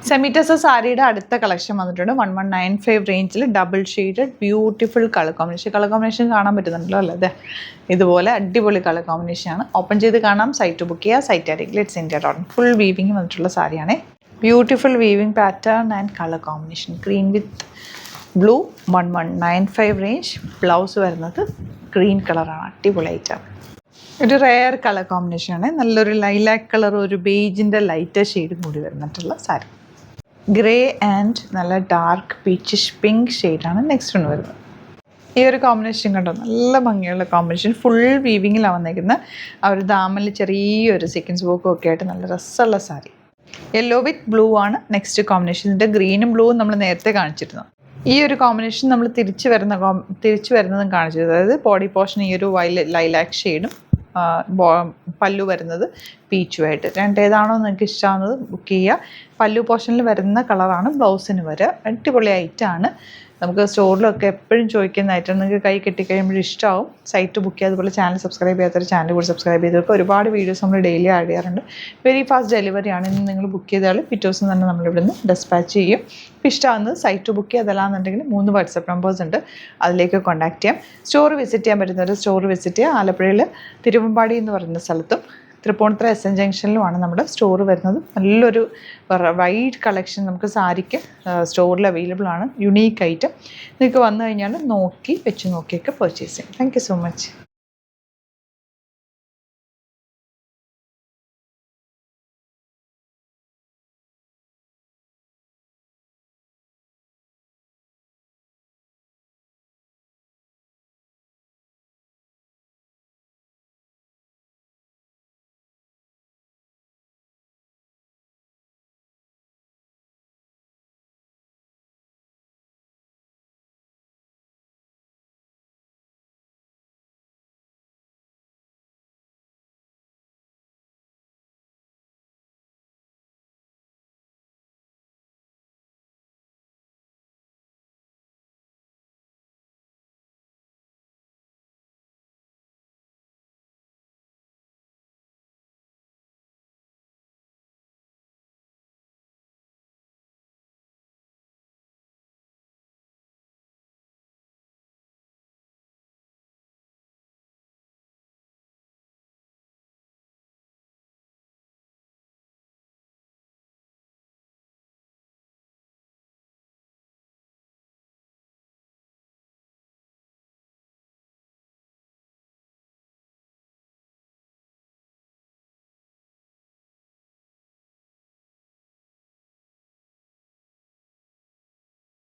Semi tussar സാരിയുടെ അടുത്ത collection വന്നിട്ടുണ്ട് 1195 റേഞ്ചിൽ double shaded beautiful colour combination കാണാൻ പറ്റുന്നുണ്ടല്ലോ അല്ലേ? അതെ, ഇതുപോലെ അടിപൊളി കളർ കോമ്പിനേഷനാണ്. ഓപ്പൺ ചെയ്ത് കാണാം. സൈറ്റ് ബുക്ക് ചെയ്യുക. സൈറ്റ് ആയിരിക്കും ഇറ്റ്സ് ഇന്ത്യ. ഫുൾ വീവിങ് വന്നിട്ടുള്ള സാരിയാണ്. Beautiful weaving pattern and colour combination. Green with blue 1195 range. Blouse വരുന്നത് ഗ്രീൻ കളറാണ്. അടിപൊളിയായിട്ടാണ്. ഒരു റെയർ കളർ കോമ്പിനേഷനാണ്. നല്ലൊരു ലൈലാക്ക് കളർ, ഒരു ബേജിൻ്റെ ലൈറ്റർ ഷെയ്ഡും കൂടി വരുന്നിട്ടുള്ള സാരി. ഗ്രേ ആൻഡ് നല്ല ഡാർക്ക് പീച്ചിഷ് പിങ്ക് ഷെയ്ഡാണ് നെക്സ്റ്റ് ഒന്ന് വരുന്നത്. ഈ ഒരു കോമ്പിനേഷൻ കണ്ടോ, നല്ല ഭംഗിയുള്ള കോമ്പിനേഷൻ. ഫുൾ വീവിങ്ങിലാണ് വന്നിരിക്കുന്നത്. ആ ഒരു ദാമനിൽ ചെറിയൊരു സീക്വൻസ് വർക്കും ഒക്കെ ആയിട്ട് നല്ല രസമുള്ള സാരി. യെല്ലോ വിത്ത് ബ്ലൂ ആണ് നെക്സ്റ്റ് കോമ്പിനേഷൻ. ഇതിൻ്റെ ഗ്രീനും ബ്ലൂവും നമ്മൾ നേരത്തെ കാണിച്ചിരുന്നു. ഈ ഒരു കോമ്പിനേഷൻ നമ്മൾ തിരിച്ചു വരുന്നതും കാണിച്ചത്. അതായത് ബോഡി പോർഷൻ ഈ ഒരു ലൈലാക്ക് ഷെയ്ഡും പല്ലു വരുന്നത് പീച്ചുമായിട്ട്. രണ്ടേതാണോ നിങ്ങൾക്ക് ഇഷ്ടമാവുന്നത് ബുക്ക് ചെയ്യുക. പല്ലു പോർഷനിൽ വരുന്ന കളറാണ് ബ്ലൗസിന് വരിക. അടിപൊളി ഐറ്റമാണ്. നമുക്ക് സ്റ്റോറിലൊക്കെ എപ്പോഴും ചോദിക്കുന്ന ഐറ്റം. നിങ്ങൾക്ക് കൈ കിട്ടിക്കഴിയുമ്പോൾ ഇഷ്ടമാവും. സൈറ്റ് ബുക്ക് ചെയ്യുക. അതുപോലെ ചാനൽ സബ്സ്ക്രൈബ് ചെയ്യാത്തൊരു ചാനൽ കൂടി സബ്സ്ക്രൈബ് ചെയ്തവർക്ക് ഒരുപാട് വീഡിയോസ് നമ്മൾ ഡെയിലി ആഡ് ചെയ്യാറുണ്ട്. വെരി ഫാസ്റ്റ് ഡെലിവറിയാണ്. ഇന്ന് നിങ്ങൾ ബുക്ക് ചെയ്താൽ പിറ്റേ ദിവസം തന്നെ നമ്മളിവിടെ നിന്ന് ഡെസ്പാച്ച് ചെയ്യും. ഇപ്പോൾ ഇഷ്ടമാകുന്നത് സൈറ്റ് ബുക്ക് ചെയ്യുക. അതല്ലാന്നുണ്ടെങ്കിൽ 3 വാട്സപ്പ് നമ്പേഴ്സ് ഉണ്ട്, അതിലേക്ക് കോൺടാക്ട് ചെയ്യാം. സ്റ്റോർ വിസിറ്റ് ചെയ്യാൻ പറ്റുന്നവർ സ്റ്റോർ വിസിറ്റ് ചെയ്യുക. ആലപ്പുഴയിൽ തിരുവമ്പാടി എന്ന് പറയുന്ന സ്ഥലത്തും തൃപ്പൂണിത്തുറ എസ് എൻ ജംഗ്ഷനിലുമാണ് നമ്മുടെ സ്റ്റോർ വരുന്നത്. നല്ലൊരു വൈഡ് കളക്ഷൻ നമുക്ക് സാരിക്ക് സ്റ്റോറിൽ അവൈലബിൾ ആണ്. Unique item. നിങ്ങൾക്ക് വന്നു കഴിഞ്ഞാൽ നോക്കിയൊക്കെ പർച്ചേസ് ചെയ്യാം. Thank you so much.